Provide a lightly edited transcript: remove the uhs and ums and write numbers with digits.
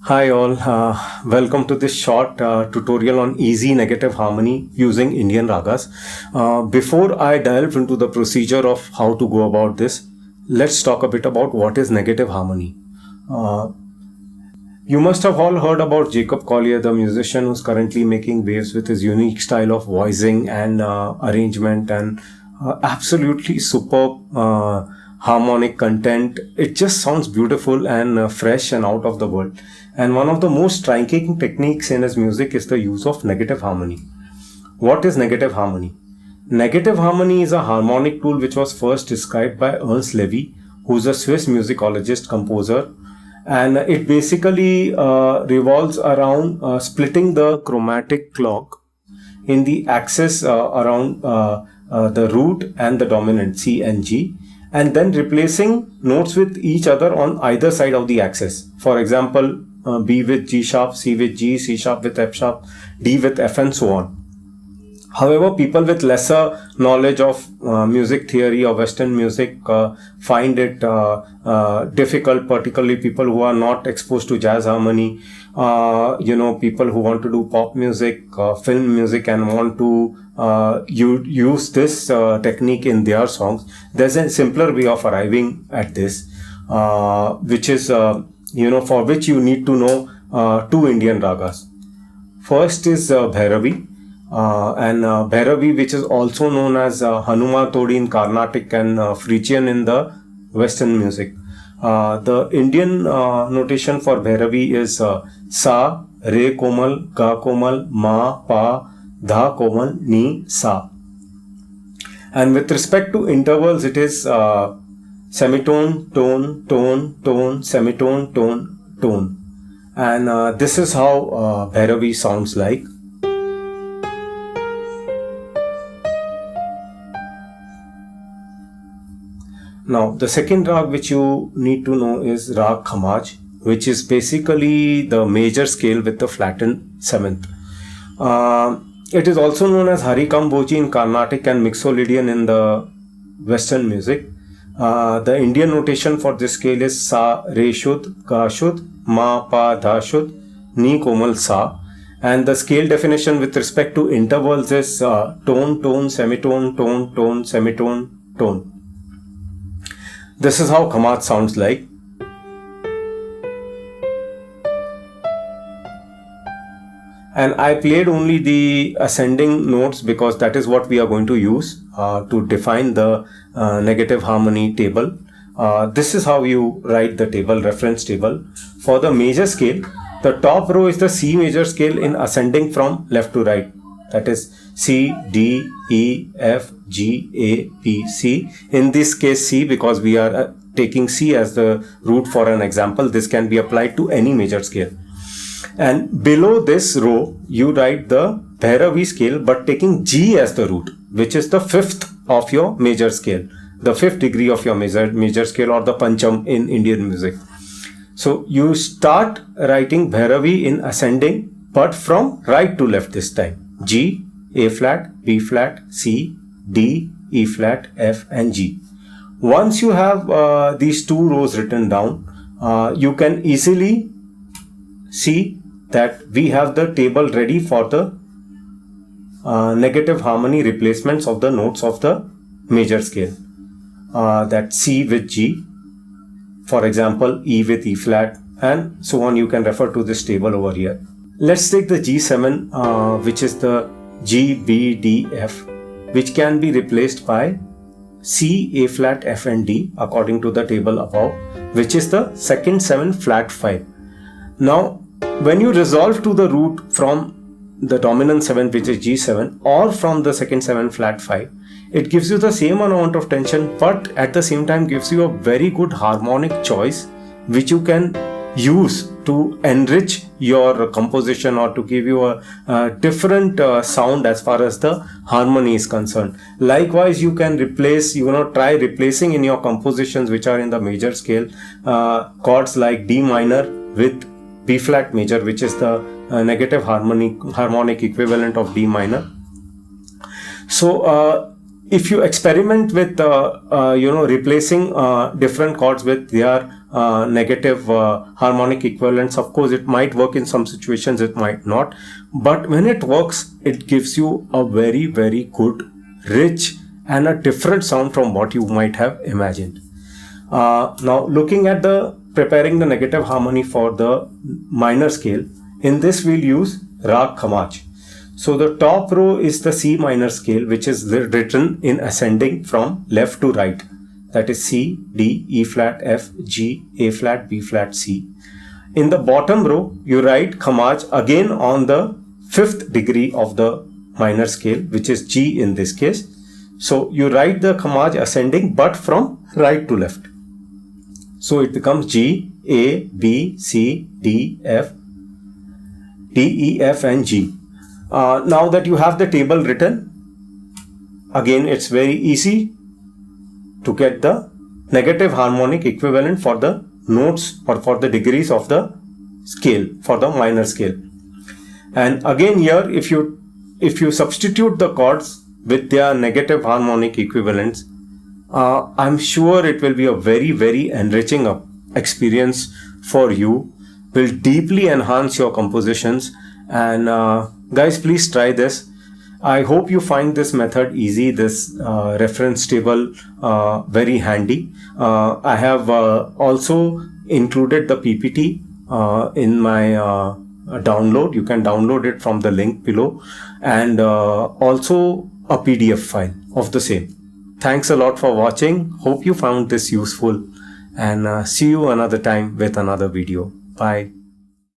Hi all, welcome to this short tutorial on easy negative harmony using Indian ragas. Before I delve into the procedure of how to go about this, let's talk a bit about what is negative harmony. Uh, you must have all heard about Jacob Collier, the musician who's currently making waves with his unique style of voicing and arrangement and absolutely superb harmonic content. It just sounds beautiful and fresh and out of the world. And one of the most striking techniques in his music is the use of negative harmony. What is negative harmony? Negative harmony is a harmonic tool which was first described by Ernst Levy, who's a Swiss musicologist composer, and it basically revolves around splitting the chromatic clock in the axis around the root and the dominant C and G, and then replacing notes with each other on either side of the axis. For example, B with G sharp, C with G, C sharp with F sharp, D with F, and so on. However, people with lesser knowledge of music theory or Western music find it difficult, particularly people who are not exposed to jazz harmony, people who want to do pop music, film music, and want to use this technique in their songs. There's a simpler way of arriving at this, which is, for which you need to know two Indian ragas. First is Bhairavi. Bhairavi, which is also known as Hanuma Todi in Carnatic and Phrygian in the Western music. The Indian notation for Bhairavi is Sa, Re Komal, Ga Komal, Ma, Pa, Dha Komal, Ni, Sa. And with respect to intervals, it is semitone, tone, tone, tone, semitone, tone, tone. And this is how Bhairavi sounds like. Now, the second rag which you need to know is Rag Khamaj, which is basically the major scale with the flattened seventh. It is also known as Harikam Boji in Carnatic and Mixolydian in the Western music. The Indian notation for this scale is Sa, Re Shud, Ga Shud, Ma, Pa, Dha Shud, Ni Komal Sa. And the scale definition with respect to intervals is tone, tone, semitone, tone, tone, semitone, tone. This is how Khamaj sounds like. And I played only the ascending notes because that is what we are going to use to define the negative harmony table. This is how you write the table, reference table. For the major scale, the top row is the C major scale in ascending from left to right. That is C, D, E, F, G, A, B, C. In this case C, because we are taking C as the root for an example, this can be applied to any major scale. And below this row, you write the Bhairavi scale, but taking G as the root, which is the fifth of your major scale, the fifth degree of your major scale, or the Pancham in Indian music. So you start writing Bhairavi in ascending, but from right to left this time. G, A flat, B flat, C, D, E flat, F, and G. Once you have these two rows written down, you can easily see that we have the table ready for the negative harmony replacements of the notes of the major scale. That C with G, for example, E with E flat, and so on. You can refer to this table over here. Let's take the G7, which is the G, B, D, F, which can be replaced by C, A flat, F, and D according to the table above, which is the second 7 flat 5. Now, when you resolve to the root from the dominant 7, which is G7, or from the second 7 flat 5, it gives you the same amount of tension, but at the same time gives you a very good harmonic choice, which you can use to enrich your composition or to give you a different sound as far as the harmony is concerned. Likewise, you can try replacing in your compositions which are in the major scale chords like D minor with B flat major, which is the negative harmonic equivalent of D minor. So if you experiment with replacing different chords with their negative harmonic equivalence. Of course, it might work in some situations, it might not. But when it works, it gives you a very, very good, rich and a different sound from what you might have imagined. Now, looking at preparing the negative harmony for the minor scale, in this we'll use Rag Khamaj. So the top row is the C minor scale, which is written in ascending from left to right. That is C, D, E flat, F, G, A flat, B flat, C. In the bottom row, you write Khamaj again on the 5th degree of the minor scale, which is G in this case. So you write the Khamaj ascending, but from right to left. So it becomes G, A, B, C, D, F, D, E, F and G. Now that you have the table written, again it's very easy to get the negative harmonic equivalent for the notes or for the degrees of the scale, for the minor scale. And again here, if you substitute the chords with their negative harmonic equivalents, I'm sure it will be a very, very enriching experience for you, will deeply enhance your compositions. And guys, please try this. I hope you find this method easy, this reference table very handy. I have also included the PPT in my download. You can download it from the link below, and also a PDF file of the same. Thanks a lot for watching. Hope you found this useful, and see you another time with another video. Bye.